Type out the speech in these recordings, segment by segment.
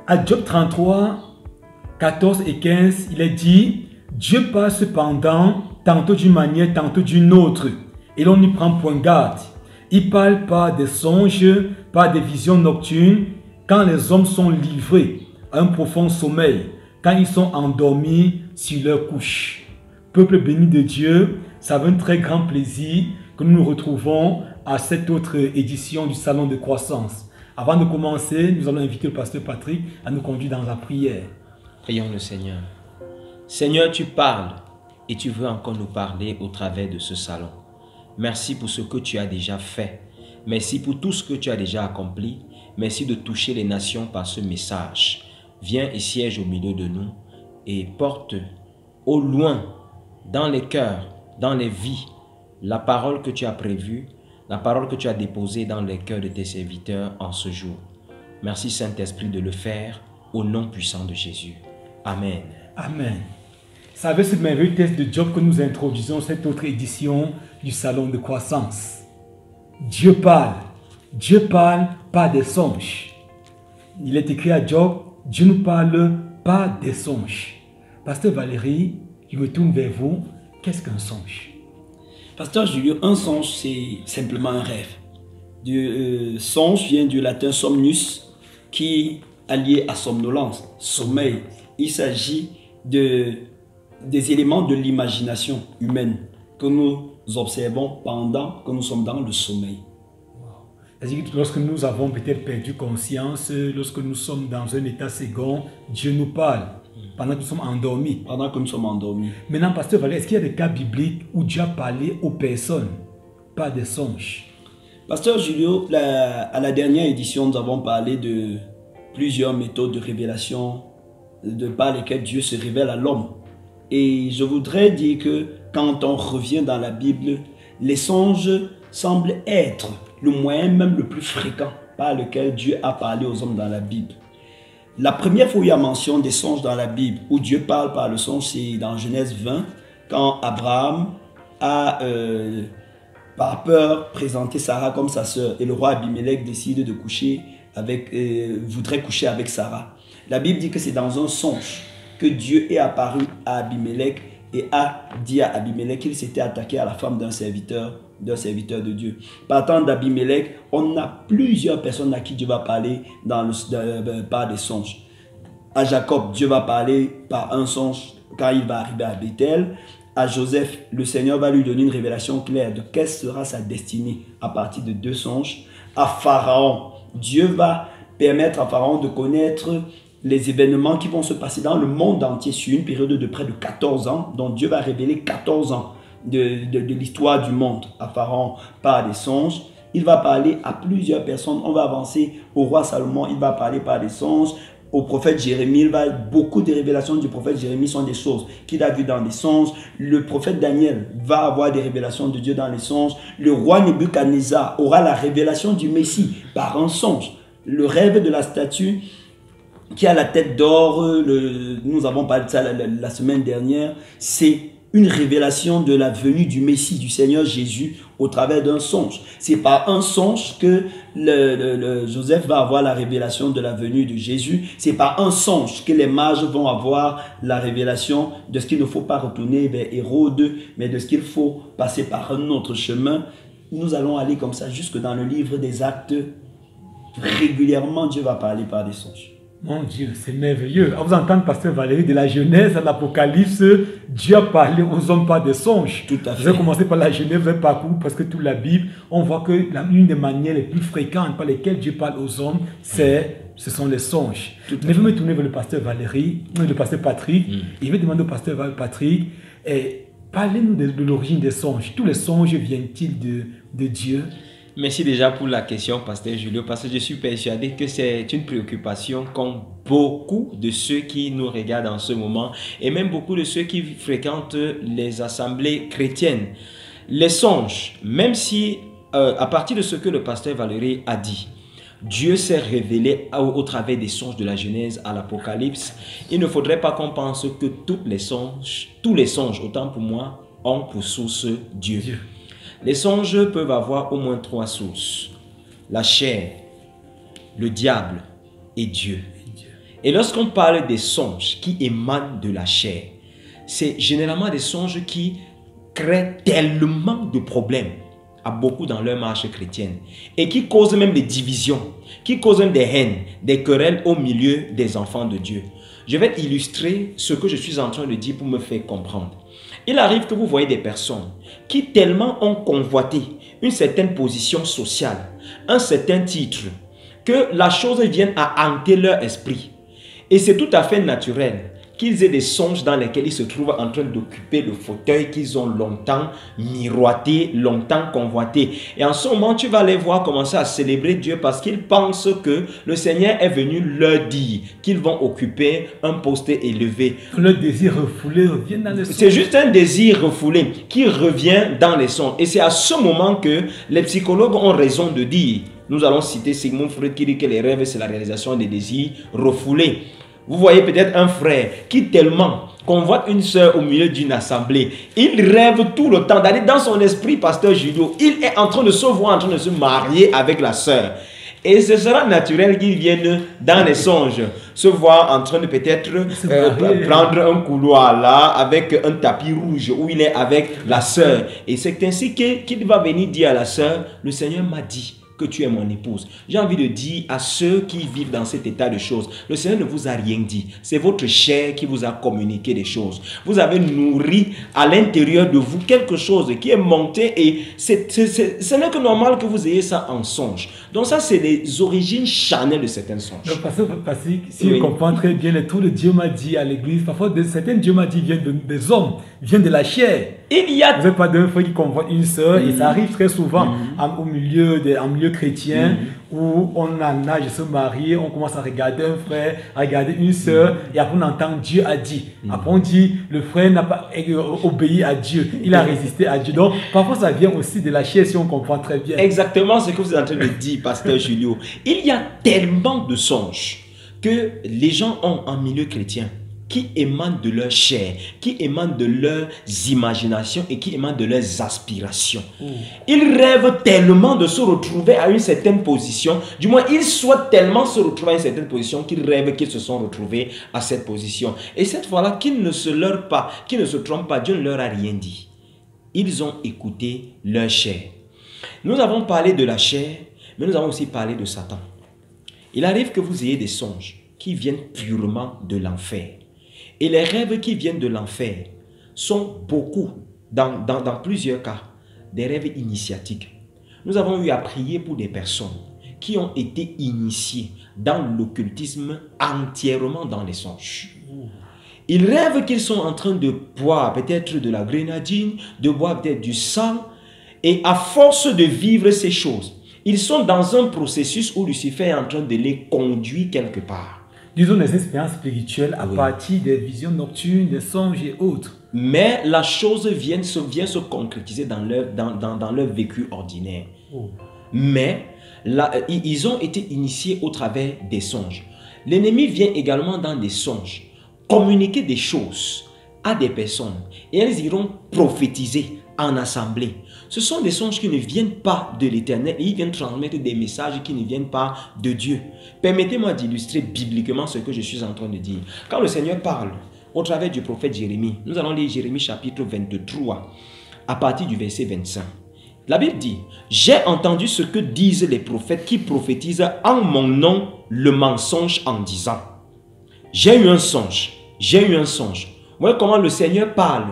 À Job 33, 14 et 15, il est dit, Dieu parle cependant tantôt d'une manière, tantôt d'une autre, et l'on n'y prend point garde. Il parle par des songes, par des visions nocturnes, quand les hommes sont livrés à un profond sommeil, quand ils sont endormis sur leur couche. Peuple béni de Dieu, ça fait un très grand plaisir que nous nous retrouvons à cette autre édition du Salon de Croissance. Avant de commencer, nous allons inviter le pasteur Patrick à nous conduire dans la prière. Prions le Seigneur. Seigneur, tu parles et tu veux encore nous parler au travers de ce salon. Merci pour ce que tu as déjà fait. Merci pour tout ce que tu as déjà accompli. Merci de toucher les nations par ce message. Viens et siège au milieu de nous et porte au loin, dans les cœurs, dans les vies, la parole que tu as prévue, la parole que tu as déposée dans les cœurs de tes serviteurs en ce jour. Merci Saint-Esprit de le faire au nom puissant de Jésus. Amen. Amen. C'est avec ce merveilleux texte de Job que nous introduisons cette autre édition du Salon de Croissance. Dieu parle par des songes. Il est écrit à Job, Dieu nous parle par des songes. Pasteur Valérie, je me tourne vers vous. Qu'est-ce qu'un songe? Pasteur Julio, un songe, c'est simplement un rêve. Songe vient du latin somnus, qui est lié à somnolence, sommeil. Il s'agit des éléments de l'imagination humaine que nous observons pendant que nous sommes dans le sommeil. C'est-à-dire que lorsque nous avons peut-être perdu conscience, lorsque nous sommes dans un état second, Dieu nous parle. Pendant que nous sommes endormis. Pendant que nous sommes endormis. Maintenant, pasteur Valérie, est-ce qu'il y a des cas bibliques où Dieu a parlé aux personnes, pas des songes? Pasteur Julio, à la dernière édition, nous avons parlé de plusieurs méthodes de révélation par lesquelles Dieu se révèle à l'homme. Et je voudrais dire que quand on revient dans la Bible, les songes semblent être le moyen même le plus fréquent par lequel Dieu a parlé aux hommes dans la Bible. La première fois où il y a mention des songes dans la Bible, où Dieu parle par le songe, c'est dans Genèse 20, quand Abraham a, par peur, présenté Sarah comme sa sœur, et le roi Abimelech décide de voudrait coucher avec Sarah. La Bible dit que c'est dans un songe que Dieu est apparu à Abimelech et a dit à Abimelech qu'il s'était attaqué à la femme d'un serviteur de Dieu. Partant d'Abimelech, on a plusieurs personnes à qui Dieu va parler par des songes. À Jacob, Dieu va parler par un songe quand il va arriver à Bethel. À Joseph, le Seigneur va lui donner une révélation claire de quelle sera sa destinée à partir de 2 songes. À Pharaon, Dieu va permettre à Pharaon de connaître les événements qui vont se passer dans le monde entier sur une période de près de 14 ans. Donc Dieu va révéler 14 ans de l'histoire du monde à Pharaon par des songes. Il va parler à plusieurs personnes. On va avancer au roi Salomon, il va parler par des songes. Au prophète Jérémie, beaucoup de révélations du prophète Jérémie sont des choses qu'il a vues dans des songes. Le prophète Daniel va avoir des révélations de Dieu dans les songes. Le roi Nebuchadnezzar aura la révélation du Messie par un songe. Le rêve de la statue qui a la tête d'or, nous avons parlé de ça la semaine dernière, c'est une révélation de la venue du Messie, du Seigneur Jésus, au travers d'un songe. C'est par un songe que Joseph va avoir la révélation de la venue de Jésus. C'est par un songe que les mages vont avoir la révélation de ce qu'il ne faut pas retourner vers Hérode, mais de ce qu'il faut passer par un autre chemin. Nous allons aller comme ça jusque dans le livre des Actes. Régulièrement, Dieu va parler par des songes. Mon Dieu, c'est merveilleux. À vous entendre, pasteur Valérie, de la Genèse à l'Apocalypse, Dieu a parlé aux hommes par des songes. Tout à fait. Je vais commencer par la Genèse, je vais parcourir parce que toute la Bible, on voit que l'une des manières les plus fréquentes par lesquelles Dieu parle aux hommes, ce sont les songes. Je vais me tourner vers le pasteur Valérie, le pasteur Patrick, et je vais demander au pasteur Patrick, parlez-nous de l'origine des songes. Tous les songes viennent-ils de Dieu? Merci déjà pour la question, pasteur Julio, parce que je suis persuadé que c'est une préoccupation qu'ont beaucoup de ceux qui nous regardent en ce moment et même beaucoup de ceux qui fréquentent les assemblées chrétiennes. Les songes, même si à partir de ce que le pasteur Valérie a dit, Dieu s'est révélé au travers des songes de la Genèse à l'Apocalypse. Il ne faudrait pas qu'on pense que tous les songes, autant pour moi, ont pour source Dieu. Les songes peuvent avoir au moins 3 sources. La chair, le diable et Dieu. Et lorsqu'on parle des songes qui émanent de la chair, c'est généralement des songes qui créent tellement de problèmes à beaucoup dans leur marche chrétienne et qui causent même des divisions, qui causent même des haines, des querelles au milieu des enfants de Dieu. Je vais illustrer ce que je suis en train de dire pour me faire comprendre. Il arrive que vous voyez des personnes qui tellement ont convoité une certaine position sociale, un certain titre, que la chose vienne à hanter leur esprit. Et c'est tout à fait naturel qu'ils aient des songes dans lesquels ils se trouvent en train d'occuper le fauteuil qu'ils ont longtemps miroité, longtemps convoité. Et en ce moment, tu vas les voir commencer à célébrer Dieu parce qu'ils pensent que le Seigneur est venu leur dire qu'ils vont occuper un poste élevé. Le désir refoulé revient dans les songes. C'est juste un désir refoulé qui revient dans les songes. Et c'est à ce moment que les psychologues ont raison de dire, nous allons citer Sigmund Freud qui dit que les rêves, c'est la réalisation des désirs refoulés. Vous voyez peut-être un frère qui tellement convoite une sœur au milieu d'une assemblée. Il rêve tout le temps d'aller dans son esprit, pasteur Julio. Il est en train de se voir, en train de se marier avec la sœur. Et ce sera naturel qu'il vienne dans les songes, se voir en train de peut-être prendre un couloir là avec un tapis rouge où il est avec la sœur. Et c'est ainsi qu'il va venir dire à la sœur, le Seigneur m'a dit que tu es mon épouse. J'ai envie de dire à ceux qui vivent dans cet état de choses, le Seigneur ne vous a rien dit. C'est votre chair qui vous a communiqué des choses. Vous avez nourri à l'intérieur de vous quelque chose qui est monté et ce n'est que normal que vous ayez ça en songe. Donc ça, c'est les origines charnelles de certains songes. Donc, parce que si on comprend très bien, tout le Dieu m'a dit à l'église, parfois certains Dieu m'a dit viennent des hommes, viennent de la chair. Il y a... Vous n'avez pas d'un frère qui convoite une sœur et ça arrive très souvent en milieu chrétien où on en âge de se marier, on commence à regarder un frère, à regarder une sœur et après on entend Dieu a dit. Après on dit le frère n'a pas obéi à Dieu, il a résisté à Dieu. Donc parfois ça vient aussi de la chair si on comprend très bien. Exactement ce que vous êtes en train de dire, pasteur Julio. Il y a tellement de songes que les gens ont en milieu chrétien qui émanent de leur chair, qui émanent de leurs imaginations et qui émanent de leurs aspirations. Ils rêvent tellement de se retrouver à une certaine position, du moins ils souhaitent tellement se retrouver à une certaine position qu'ils rêvent qu'ils se sont retrouvés à cette position. Et cette fois-là, qu'ils ne se leurrent pas, qu'ils ne se trompent pas, Dieu ne leur a rien dit. Ils ont écouté leur chair. Nous avons parlé de la chair, mais nous avons aussi parlé de Satan. Il arrive que vous ayez des songes qui viennent purement de l'enfer. Et les rêves qui viennent de l'enfer sont beaucoup, dans plusieurs cas, des rêves initiatiques. Nous avons eu à prier pour des personnes qui ont été initiées dans l'occultisme entièrement dans les songes. Ils rêvent qu'ils sont en train de boire peut-être de la grenadine, de boire peut-être du sang. Et à force de vivre ces choses, ils sont dans un processus où Lucifer est en train de les conduire quelque part. Disons des expériences spirituelles à partir des visions nocturnes, des songes et autres. Mais la chose vient se concrétiser dans leur vécu ordinaire. Mais là, ils ont été initiés au travers des songes. L'ennemi vient également dans des songes communiquer des choses à des personnes et elles iront prophétiser en assemblée. Ce sont des songes qui ne viennent pas de l'Éternel et ils viennent transmettre des messages qui ne viennent pas de Dieu. Permettez-moi d'illustrer bibliquement ce que je suis en train de dire. Quand le Seigneur parle au travers du prophète Jérémie, nous allons lire Jérémie chapitre 23 à partir du verset 25. La Bible dit, « J'ai entendu ce que disent les prophètes qui prophétisent en mon nom le mensonge en disant, j'ai eu un songe, j'ai eu un songe. » Vous voyez comment le Seigneur parle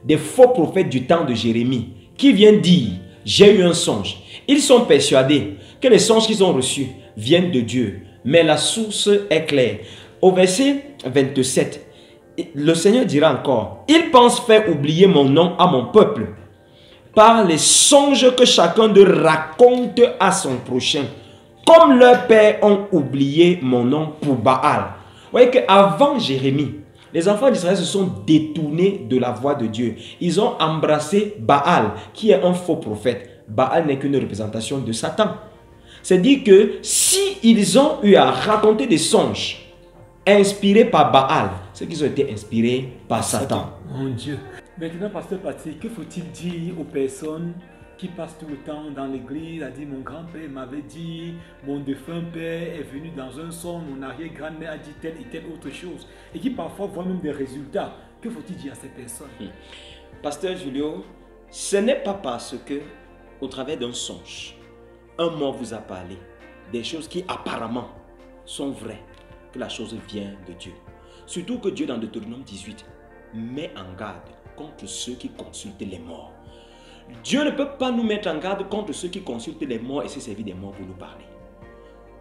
des faux prophètes du temps de Jérémie qui viennent dire, j'ai eu un songe. Ils sont persuadés que les songes qu'ils ont reçus viennent de Dieu. Mais la source est claire. Au verset 27, le Seigneur dira encore, ils pensent faire oublier mon nom à mon peuple par les songes que chacun d'eux raconte à son prochain. Comme leurs pères ont oublié mon nom pour Baal. Vous voyez qu'avant Jérémie, les enfants d'Israël se sont détournés de la voix de Dieu. Ils ont embrassé Baal, qui est un faux prophète. Baal n'est qu'une représentation de Satan. C'est dire que si ils ont eu à raconter des songes inspirés par Baal, c'est qu'ils ont été inspirés par Satan. Mon Dieu. Maintenant, pasteur Patrick, que faut-il dire aux personnes qui passent tout le temps dans l'église, a dit mon grand-père m'avait dit, mon défunt père est venu dans un songe, mon arrière-grand-mère a dit telle et telle autre chose, et qui parfois voient même des résultats. Que faut-il dire à ces personnes? Pasteur Julio, ce n'est pas parce que, au travers d'un songe, un mort vous a parlé, des choses qui apparemment sont vraies, que la chose vient de Dieu. Surtout que Dieu, dans Deutéronome 18, met en garde contre ceux qui consultent les morts. Dieu ne peut pas nous mettre en garde contre ceux qui consultent les morts et se servir des morts pour nous parler.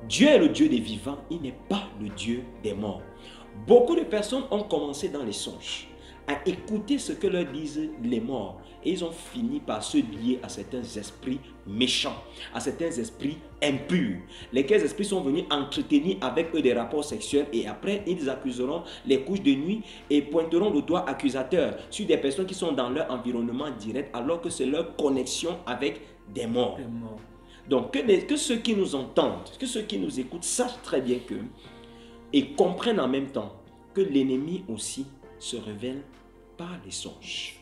Dieu est le Dieu des vivants, il n'est pas le Dieu des morts. Beaucoup de personnes ont commencé dans les songes à écouter ce que leur disent les morts et ils ont fini par se lier à certains esprits méchants, à certains esprits impurs, lesquels esprits sont venus entretenir avec eux des rapports sexuels et après ils accuseront les couches de nuit et pointeront le doigt accusateur sur des personnes qui sont dans leur environnement direct alors que c'est leur connexion avec des morts. Donc que ceux qui nous entendent, que ceux qui nous écoutent sachent très bien que et comprennent en même temps que l'ennemi aussi se révèle par les songes.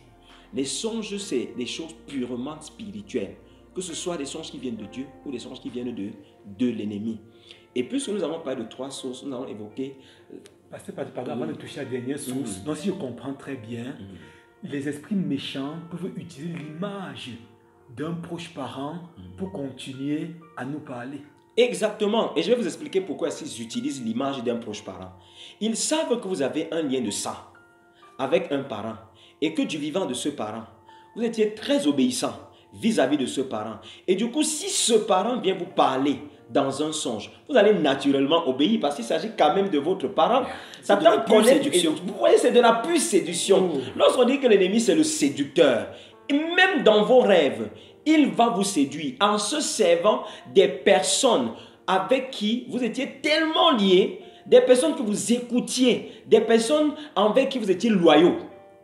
Les songes, c'est des choses purement spirituelles, que ce soit des songes qui viennent de Dieu ou des songes qui viennent de l'ennemi. Et puisque nous avons parlé de trois sources, nous avons évoqué... Pardon, avant de toucher à la dernière source, donc si je comprends très bien, les esprits méchants peuvent utiliser l'image d'un proche parent pour continuer à nous parler. Exactement. Et je vais vous expliquer pourquoi ils utilisent l'image d'un proche parent. Ils savent que vous avez un lien de sang avec un parent et que du vivant de ce parent, vous étiez très obéissant vis-à-vis de ce parent. Et du coup, si ce parent vient vous parler dans un songe, vous allez naturellement obéir parce qu'il s'agit quand même de votre parent. C'est de la pure séduction. Vous voyez, c'est de la pure séduction. Lorsqu'on dit que l'ennemi c'est le séducteur, et même dans vos rêves, il va vous séduire en se servant des personnes avec qui vous étiez tellement liés, des personnes que vous écoutiez, des personnes avec qui vous étiez loyaux.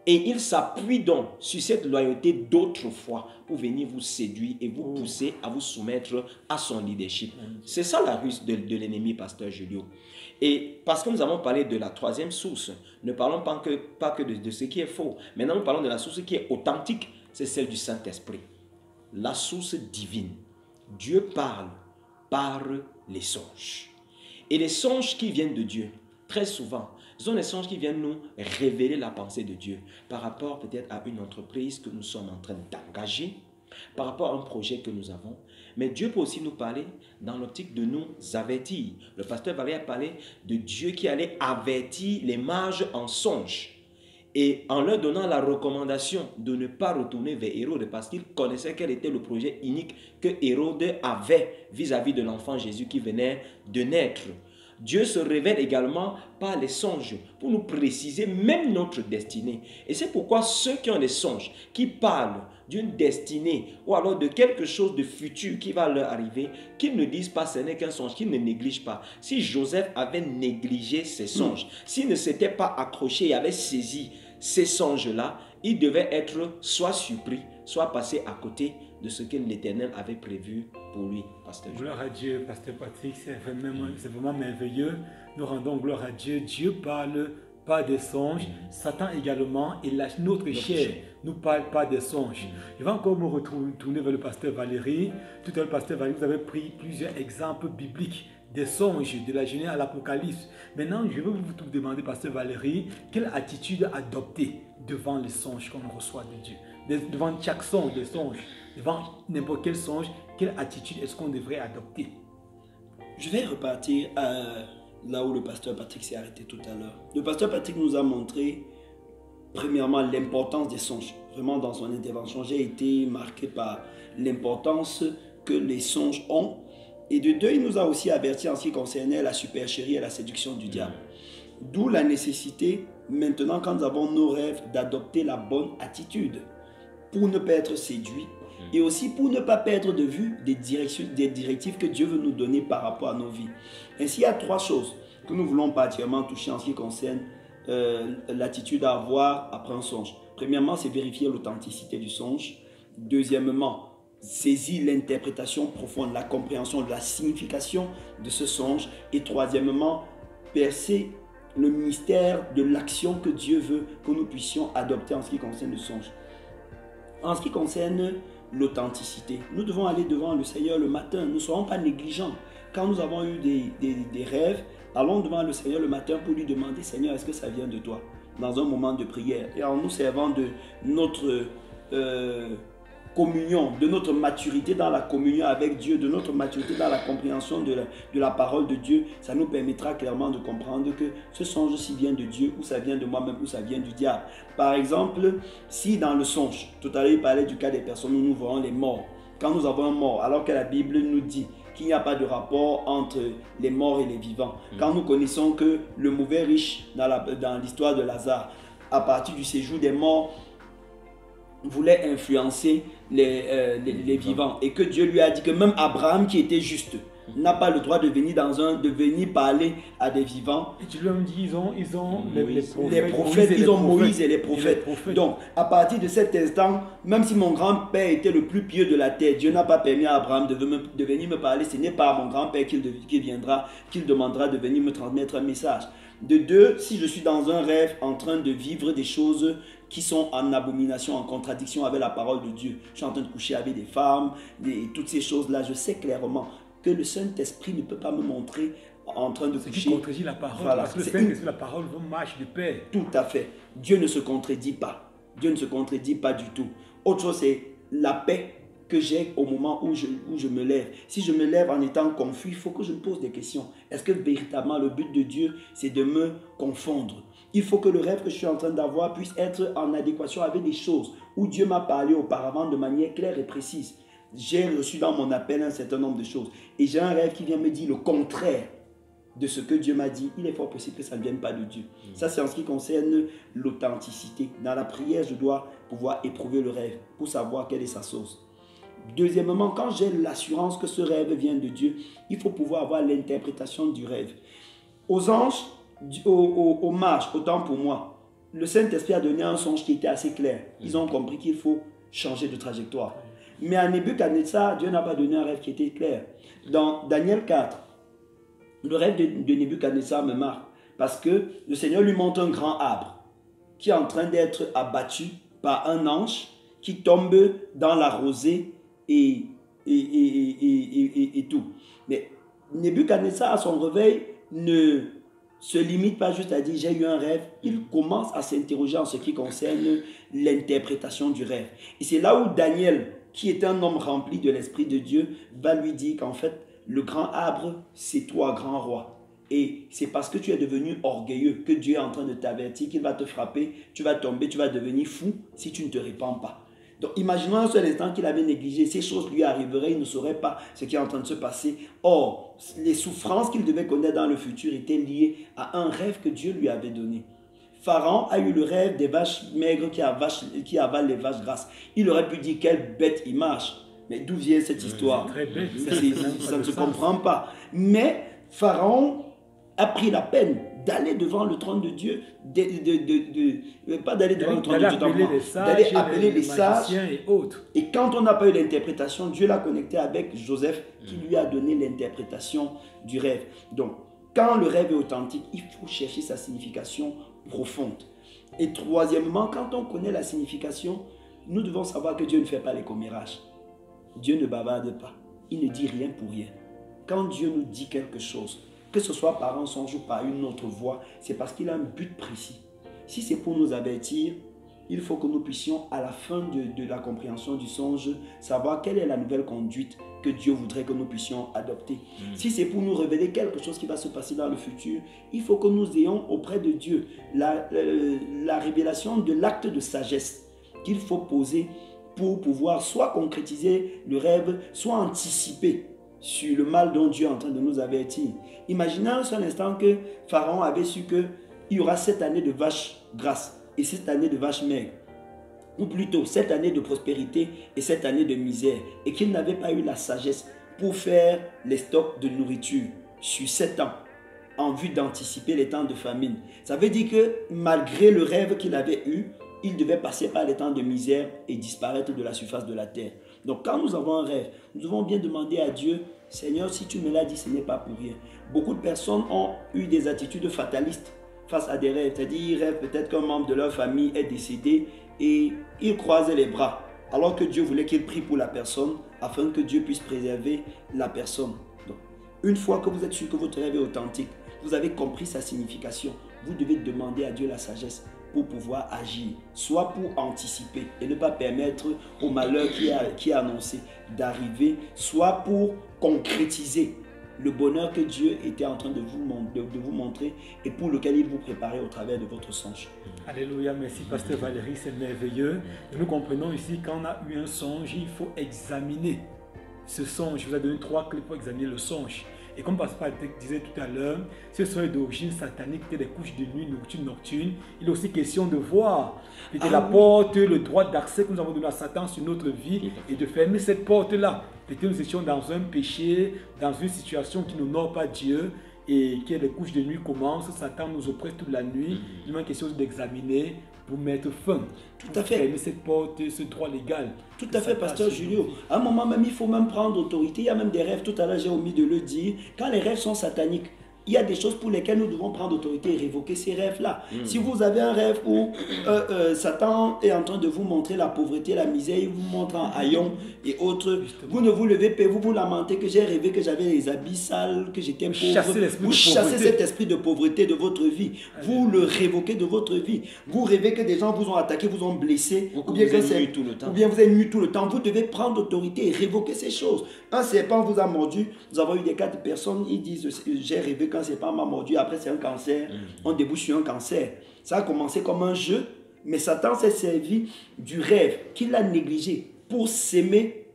Et il s'appuie donc sur cette loyauté d'autrefois pour venir vous séduire et vous pousser à vous soumettre à son leadership. C'est ça la ruse de l'ennemi, pasteur Julio. Et parce que nous avons parlé de la troisième source, ne parlons pas que de ce qui est faux. Maintenant, nous parlons de la source qui est authentique, c'est celle du Saint-Esprit. La source divine. Dieu parle par les songes. Et les songes qui viennent de Dieu, très souvent, ce sont des songes qui viennent nous révéler la pensée de Dieu par rapport peut-être à une entreprise que nous sommes en train d'engager, par rapport à un projet que nous avons. Mais Dieu peut aussi nous parler dans l'optique de nous avertir. Le pasteur Valérie a parlé de Dieu qui allait avertir les mages en songe. Et en leur donnant la recommandation de ne pas retourner vers Hérode parce qu'il connaissait quel était le projet unique que Hérode avait vis-à-vis de l'enfant Jésus qui venait de naître. Dieu se révèle également par les songes pour nous préciser même notre destinée. Et c'est pourquoi ceux qui ont des songes, qui parlent d'une destinée ou alors de quelque chose de futur qui va leur arriver, qu'ils ne disent pas ce n'est qu'un songe, qu'ils ne négligent pas. Si Joseph avait négligé ses songes, s'il ne s'était pas accroché et avait saisi ces songes-là, il devait être soit surpris, soit passé à côté de ce que l'Éternel avait prévu pour lui, pasteur. Gloire à Dieu, pasteur Patrick, c'est vraiment merveilleux. Nous rendons gloire à Dieu. Dieu parle pas des songes. Satan également, et notre chair nous parle pas des songes. Je vais encore me retourner vers le pasteur Valérie. Tout à l'heure, pasteur Valérie, vous avez pris plusieurs exemples bibliques des songes, de la Genèse à l'Apocalypse. Maintenant, je vais vous demander, pasteur Valérie, quelle attitude adopter devant les songes qu'on reçoit de Dieu, devant chaque songe, des songes, devant n'importe quel songe, quelle attitude est-ce qu'on devrait adopter? Je vais repartir là où le pasteur Patrick s'est arrêté tout à l'heure. Le pasteur Patrick nous a montré, premièrement, l'importance des songes. Vraiment, dans son intervention, j'ai été marqué par l'importance que les songes ont. Et de deux, il nous a aussi averti en ce qui concernait la supercherie et la séduction du diable. D'où la nécessité, maintenant, quand nous avons nos rêves, d'adopter la bonne attitude pour ne pas être séduit et aussi pour ne pas perdre de vue des directives que Dieu veut nous donner par rapport à nos vies. Ainsi, il y a trois choses que nous voulons particulièrement toucher en ce qui concerne l'attitude à avoir après un songe. Premièrement, c'est vérifier l'authenticité du songe. Deuxièmement, saisir l'interprétation profonde, la compréhension de la signification de ce songe. Et troisièmement, percer le mystère de l'action que Dieu veut que nous puissions adopter en ce qui concerne le songe. En ce qui concerne l'authenticité, nous devons aller devant le Seigneur le matin. Nous ne serons pas négligents. Quand nous avons eu des rêves, allons devant le Seigneur le matin pour lui demander, Seigneur, est-ce que ça vient de toi? Dans un moment de prière. Et en nous servant de notre communion, de notre maturité dans la communion avec Dieu, de notre maturité dans la compréhension de la parole de Dieu, ça nous permettra clairement de comprendre que ce songe-ci vient de Dieu, ou ça vient de moi-même, ou ça vient du diable. Par exemple, si dans le songe, tout à l'heure il parlait du cas des personnes où nous voyons les morts. Quand nous avons un mort, alors que la Bible nous dit qu'il n'y a pas de rapport entre les morts et les vivants. Quand nous connaissons que le mauvais riche, dans l'histoire de Lazare, à partir du séjour des morts, voulait influencer les vivants, et que Dieu lui a dit que même Abraham qui était juste n'a pas le droit de venir parler à des vivants. Et tu lui as dit ils ont les prophètes, ils ont Moïse et les prophètes. Donc à partir de cet instant, même si mon grand-père était le plus pieux de la terre, Dieu n'a pas permis à Abraham de venir me parler. Ce n'est pas à mon grand-père qu'il demandera de venir me transmettre un message. De deux, si je suis dans un rêve en train de vivre des choses qui sont en abomination, en contradiction avec la parole de Dieu, je suis en train de coucher avec des femmes, toutes ces choses-là, je sais clairement que le Saint-Esprit ne peut pas me montrer en train de coucher. Ce qui contredit la parole, voilà, parce que le Saint-Esprit, la parole marche de paix. Tout à fait. Dieu ne se contredit pas. Dieu ne se contredit pas du tout. Autre chose, c'est la paix que j'ai au moment où je me lève. Si je me lève en étant confus, il faut que je me pose des questions. Est-ce que véritablement le but de Dieu, c'est de me confondre? Il faut que le rêve que je suis en train d'avoir puisse être en adéquation avec des choses où Dieu m'a parlé auparavant de manière claire et précise. J'ai reçu dans mon appel un certain nombre de choses. Et j'ai un rêve qui vient me dire le contraire de ce que Dieu m'a dit. Il est fort possible que ça ne vienne pas de Dieu. Ça, c'est en ce qui concerne l'authenticité. Dans la prière, je dois pouvoir éprouver le rêve pour savoir quelle est sa source. Deuxièmement, quand j'ai l'assurance que ce rêve vient de Dieu, il faut pouvoir avoir l'interprétation du rêve. Aux anges, aux mages, autant pour moi, le Saint-Esprit a donné un songe qui était assez clair. Ils ont compris qu'il faut changer de trajectoire. Mais à Nebuchadnezzar, Dieu n'a pas donné un rêve qui était clair. Dans Daniel 4, le rêve de Nebuchadnezzar me marque parce que le Seigneur lui montre un grand arbre qui est en train d'être abattu par un ange qui tombe dans la rosée et tout. Mais Nebuchadnezzar, à son réveil, ne se limite pas juste à dire j'ai eu un rêve. Il commence à s'interroger en ce qui concerne l'interprétation du rêve. Et c'est là où Daniel, qui est un homme rempli de l'Esprit de Dieu, va lui dire qu'en fait, le grand arbre, c'est toi, grand roi. Et c'est parce que tu es devenu orgueilleux que Dieu est en train de t'avertir qu'il va te frapper, tu vas tomber, tu vas devenir fou si tu ne te répands pas. Donc imaginons un seul instant qu'il avait négligé, ces choses lui arriveraient, il ne saurait pas ce qui est en train de se passer. Or, les souffrances qu'il devait connaître dans le futur étaient liées à un rêve que Dieu lui avait donné. Pharaon a eu le rêve des vaches maigres qui avalent les vaches grasses. Il aurait pu dire quelle bête image. Mais d'où vient cette histoire? Très bête. Ça ne se comprend pas. Mais Pharaon a pris la peine d'aller devant le trône de Dieu, pas d'aller devant le trône de Dieu, d'aller appeler les sages et autres. Et quand on n'a pas eu l'interprétation, Dieu l'a connecté avec Joseph qui lui a donné l'interprétation du rêve. Donc, quand le rêve est authentique, il faut chercher sa signification profonde. Et troisièmement, quand on connaît la signification, nous devons savoir que Dieu ne fait pas les commérages. Dieu ne bavarde pas. Il ne dit rien pour rien. Quand Dieu nous dit quelque chose, que ce soit par un songe ou par une autre voix, c'est parce qu'il a un but précis. Si c'est pour nous avertir, il faut que nous puissions, à la fin de la compréhension du songe, savoir quelle est la nouvelle conduite que Dieu voudrait que nous puissions adopter. Si c'est pour nous révéler quelque chose qui va se passer dans le futur, il faut que nous ayons auprès de Dieu la révélation de l'acte de sagesse qu'il faut poser pour pouvoir soit concrétiser le rêve, soit anticiper sur le mal dont Dieu est en train de nous avertir. Imaginez un seul instant que Pharaon avait su qu'il y aura 7 années de vaches grasses et 7 années de vaches maigres, ou plutôt 7 années de prospérité et 7 années de misère, et qu'il n'avait pas eu la sagesse pour faire les stocks de nourriture sur 7 ans en vue d'anticiper les temps de famine. Ça veut dire que malgré le rêve qu'il avait eu, il devait passer par les temps de misère et disparaître de la surface de la terre. Donc quand nous avons un rêve, nous devons bien demander à Dieu, Seigneur, si tu me l'as dit, ce n'est pas pour rien. Beaucoup de personnes ont eu des attitudes fatalistes face à des rêves. C'est-à-dire, ils rêvent peut-être qu'un membre de leur famille est décédé et ils croisent les bras. Alors que Dieu voulait qu'ils prient pour la personne afin que Dieu puisse préserver la personne. Donc, une fois que vous êtes sûr que votre rêve est authentique, vous avez compris sa signification, vous devez demander à Dieu la sagesse pour pouvoir agir, soit pour anticiper et ne pas permettre au malheur qui est annoncé d'arriver, soit pour concrétiser le bonheur que Dieu était en train de vous montrer et pour lequel il vous préparait au travers de votre songe. Alléluia, merci Pasteur Valérie, c'est merveilleux. Nous comprenons ici qu'on a eu un songe, il faut examiner ce songe. Je vous ai donné 3 clés pour examiner le songe. Et comme Pasteur disait tout à l'heure, ce sont d'origine satanique, des couches de nuit, nocturnes. Il est aussi question de voir la porte, le droit d'accès que nous avons donné à Satan sur notre vie et de fermer cette porte-là. Peut-être nous étions dans un péché, dans une situation qui n'honore pas Dieu et que les couches de nuit commencent, Satan nous oppresse toute la nuit. Il est question d'examiner pour mettre fin. Tout à fait. Fermer cette porte, ce droit légal. Tout à fait, Pasteur Julio. À un moment même, il faut même prendre autorité. Il y a même des rêves, tout à l'heure j'ai omis de le dire. Quand les rêves sont sataniques, il y a des choses pour lesquelles nous devons prendre autorité et révoquer ces rêves-là. Si vous avez un rêve où Satan est en train de vous montrer la pauvreté, la misère, il vous montre en haillons et autres, vous ne vous levez pas, vous vous lamentez que j'ai rêvé que j'avais les habits sales, que j'étais pauvre. Vous chassez cet esprit de pauvreté de votre vie. Vous le révoquez de votre vie. Vous rêvez que des gens vous ont attaqué, vous ont blessé, ou bien vous êtes nu tout le temps. Ou bien vous êtes nu tout le temps. Vous devez prendre autorité et révoquer ces choses. Un serpent vous a mordu. Nous avons eu des cas de personnes, ils disent j'ai rêvé quand c'est pas m'a mordu, après c'est un cancer, on débouche sur un cancer. Ça a commencé comme un jeu, mais Satan s'est servi du rêve qu'il a négligé pour s'aimer,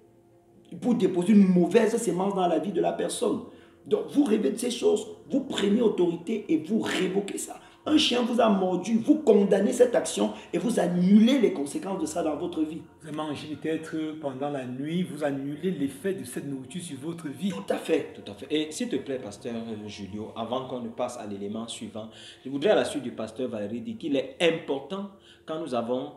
pour déposer une mauvaise sémence dans la vie de la personne. Donc vous rêvez de ces choses, vous prenez autorité et vous révoquez ça. Un chien vous a mordu, vous condamnez cette action et vous annulez les conséquences de ça dans votre vie. Vous mangez peut-être pendant la nuit, vous annulez l'effet de cette nourriture sur votre vie. Tout à fait. Tout à fait. Et s'il te plaît, Pasteur Julio, avant qu'on ne passe à l'élément suivant, je voudrais à la suite du Pasteur Valérie dire qu'il est important quand nous avons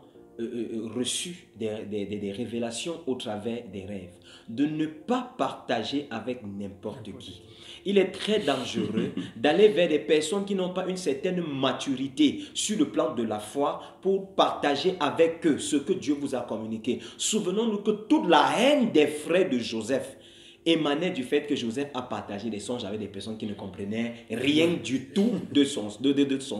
reçu des révélations au travers des rêves, de ne pas partager avec n'importe qui. Il est très dangereux d'aller vers des personnes qui n'ont pas une certaine maturité sur le plan de la foi pour partager avec eux ce que Dieu vous a communiqué. Souvenons-nous que toute la haine des frères de Joseph émanait du fait que Joseph a partagé des songes avec des personnes qui ne comprenaient rien du tout de son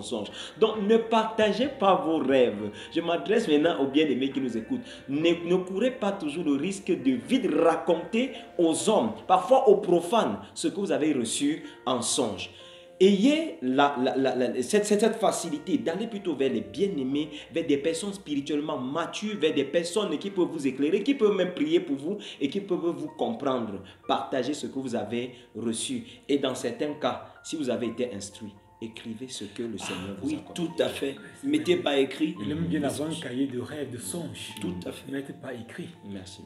songe. Donc ne partagez pas vos rêves. Je m'adresse maintenant aux bien-aimés qui nous écoutent. Ne courez pas toujours le risque de vite raconter aux hommes, parfois aux profanes, ce que vous avez reçu en songe. Ayez cette facilité d'aller plutôt vers les bien-aimés, vers des personnes spirituellement matures, vers des personnes qui peuvent vous éclairer, qui peuvent même prier pour vous et qui peuvent vous comprendre. Partagez ce que vous avez reçu. Et dans certains cas, si vous avez été instruit, écrivez ce que le Seigneur vous a communiqué. Oui, tout à fait. Mettez pas écrit. Il aime bien avoir un cahier de rêves, de songes. Tout à fait. Mettez pas écrit. Merci.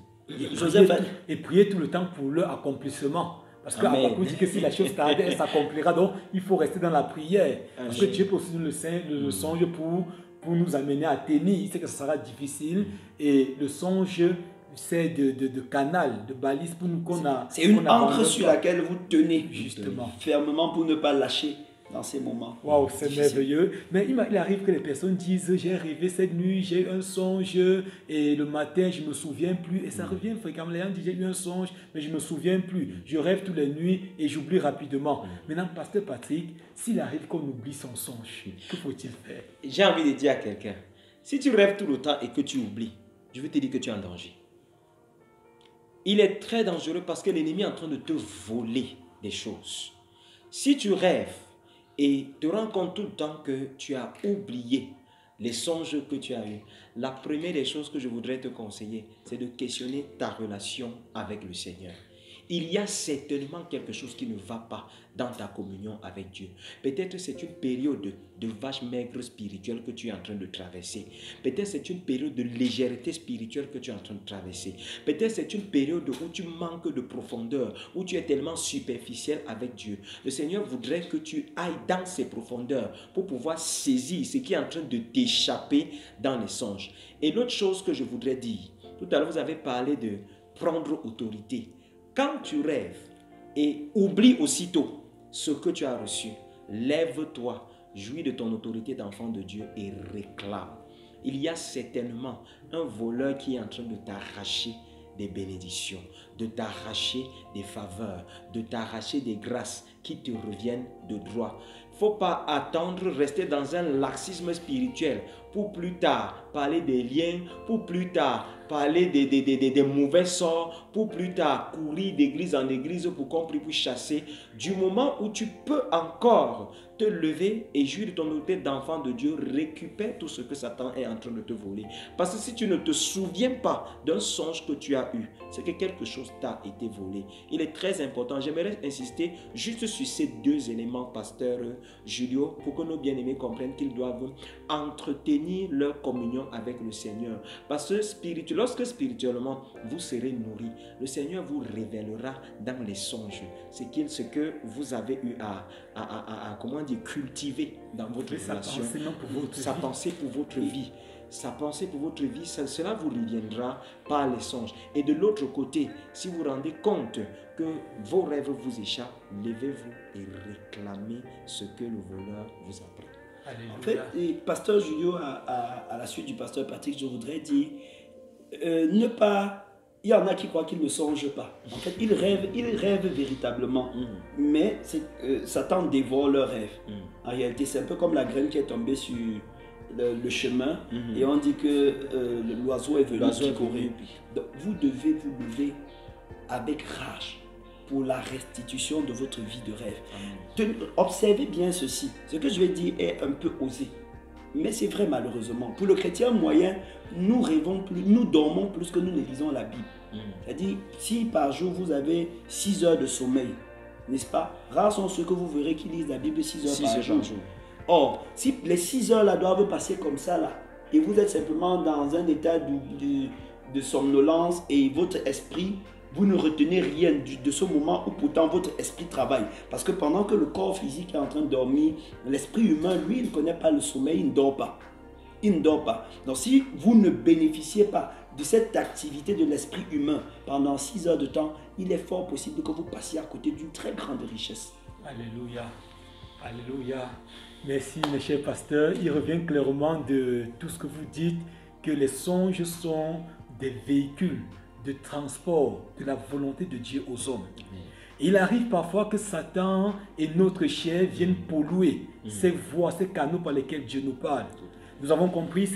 Et priez tout le temps pour leur accomplissement. Parce qu'Abakou dit que si la chose tarde, elle s'accomplira. Donc, il faut rester dans la prière. Parce que Dieu possède le songe pour nous amener à tenir. Il sait que ce sera difficile. Et le songe, c'est de canal, de balise pour nous qu'on a. C'est une encre sur laquelle vous tenez justement fermement pour ne pas lâcher dans ces moments. Waouh, c'est merveilleux. Mais il arrive que les personnes disent j'ai rêvé cette nuit, j'ai eu un songe et le matin je me souviens plus. Et ça revient fréquemment. Les gens disent j'ai eu un songe, mais je me souviens plus. Je rêve toutes les nuits et j'oublie rapidement. Maintenant, Pasteur Patrick, s'il arrive qu'on oublie son songe, que faut-il faire? J'ai envie de dire à quelqu'un, si tu rêves tout le temps et que tu oublies, je veux te dire que tu es en danger. Il est très dangereux parce que l'ennemi est en train de te voler des choses. Si tu rêves et te rends compte tout le temps que tu as oublié les songes que tu as eus, la première des choses que je voudrais te conseiller, c'est de questionner ta relation avec le Seigneur. Il y a certainement quelque chose qui ne va pas dans ta communion avec Dieu. Peut-être c'est une période de vache maigre spirituelle que tu es en train de traverser. Peut-être c'est une période de légèreté spirituelle que tu es en train de traverser. Peut-être c'est une période où tu manques de profondeur, où tu es tellement superficiel avec Dieu. Le Seigneur voudrait que tu ailles dans ces profondeurs pour pouvoir saisir ce qui est en train de t'échapper dans les songes. Et l'autre chose que je voudrais dire, tout à l'heure vous avez parlé de prendre autorité. Quand tu rêves et oublie aussitôt ce que tu as reçu, lève-toi, jouis de ton autorité d'enfant de Dieu et réclame. Il y a certainement un voleur qui est en train de t'arracher des bénédictions, de t'arracher des faveurs, de t'arracher des grâces qui te reviennent de droit. Il ne faut pas attendre, rester dans un laxisme spirituel pour plus tard parler des liens, pour plus tard parler des mauvais sorts, pour plus tard courir d'église en église pour qu'on puisse chasser. Du moment où tu peux encore te lever et jouir de ton autorité d'enfant de Dieu, récupère tout ce que Satan est en train de te voler. Parce que si tu ne te souviens pas d'un songe que tu as eu, c'est que quelque chose t'a été volé. Il est très important. J'aimerais insister juste sur ces deux éléments, pasteur Julio, pour que nos bien-aimés comprennent qu'ils doivent entretenir leur communion avec le Seigneur. Parce que lorsque spirituellement vous serez nourris, le Seigneur vous révélera dans les songes ce que vous avez eu à cultiver dans votre relation, sa pensée pour votre vie. Sa pensée pour votre vie, cela vous reviendra par les songes. Et de l'autre côté, si vous vous rendez compte que vos rêves vous échappent, levez-vous et réclamez ce que le voleur vous a pris. En fait, pasteur Julio, à la suite du pasteur Patrick, je voudrais dire, il y en a qui croient qu'ils ne songent pas. En fait, ils rêvent véritablement. Mais Satan dévore leurs rêves. En réalité, c'est un peu comme la graine qui est tombée sur le chemin et on dit que l'oiseau est venu picorer. Donc, vous devez vous lever avec rage pour la restitution de votre vie de rêve. Observez bien ceci. Ce que je vais dire est un peu osé. Mais c'est vrai malheureusement. Pour le chrétien moyen, nous rêvons plus, nous dormons plus que nous ne lisons la Bible. C'est-à-dire, si par jour vous avez 6 heures de sommeil, n'est-ce pas? Rares sont ceux que vous verrez qui lisent la Bible 6 heures par jour. Or, si les 6 heures là doivent passer comme ça là, et vous êtes simplement dans un état de somnolence et votre esprit, vous ne retenez rien de ce moment où pourtant votre esprit travaille. Parce que pendant que le corps physique est en train de dormir, l'esprit humain, lui, il ne connaît pas le sommeil, il ne dort pas. Il ne dort pas. Donc si vous ne bénéficiez pas de cette activité de l'esprit humain pendant 6 heures de temps, il est fort possible que vous passiez à côté d'une très grande richesse. Alléluia. Alléluia. Merci, mes chers pasteurs. Il revient clairement de tout ce que vous dites, que les songes sont des véhicules de transport de la volonté de Dieu aux hommes. Il arrive parfois que Satan et notre chair viennent polluer ces voies, ces canaux par lesquels Dieu nous parle. Nous avons compris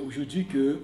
aujourd'hui que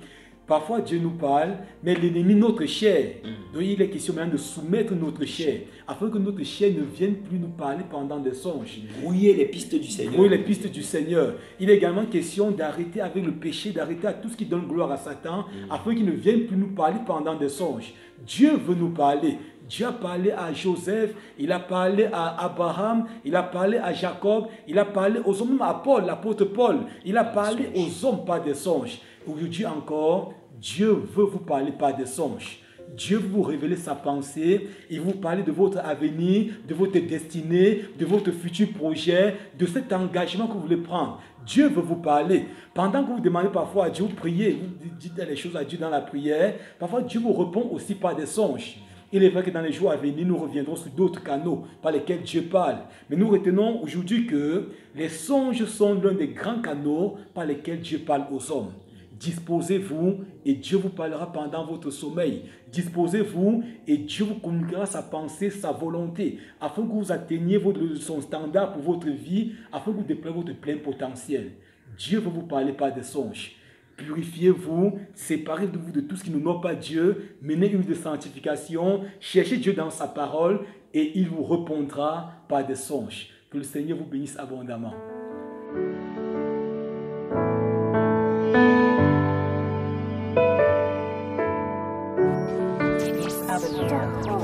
parfois Dieu nous parle, mais l'ennemi, notre chair. Donc il est question maintenant de soumettre notre chair, afin que notre chair ne vienne plus nous parler pendant des songes. Brouiller les pistes du Seigneur. Brouiller les pistes du Seigneur. Il est également question d'arrêter avec le péché, d'arrêter à tout ce qui donne gloire à Satan, afin qu'il ne vienne plus nous parler pendant des songes. Dieu veut nous parler. Dieu a parlé à Joseph, il a parlé à Abraham, il a parlé à Jacob, il a parlé aux hommes, même à Paul, l'apôtre Paul. Il a parlé aux hommes par des songes. Aujourd'hui encore, Dieu veut vous parler par des songes. Dieu veut vous révéler sa pensée et vous parler de votre avenir, de votre destinée, de votre futur projet, de cet engagement que vous voulez prendre. Dieu veut vous parler. Pendant que vous demandez parfois à Dieu, vous priez, vous dites les choses à Dieu dans la prière, parfois Dieu vous répond aussi par des songes. Il est vrai que dans les jours à venir, nous reviendrons sur d'autres canaux par lesquels Dieu parle. Mais nous retenons aujourd'hui que les songes sont l'un des grands canaux par lesquels Dieu parle aux hommes. Disposez-vous et Dieu vous parlera pendant votre sommeil. Disposez-vous et Dieu vous communiquera sa pensée, sa volonté, afin que vous atteigniez son standard pour votre vie, afin que vous déployiez votre plein potentiel. Dieu veut vous parler par des songes. Purifiez-vous, séparez-vous de tout ce qui n'honore pas Dieu, menez une vie de sanctification, cherchez Dieu dans sa parole et il vous répondra par des songes. Que le Seigneur vous bénisse abondamment. Avenue.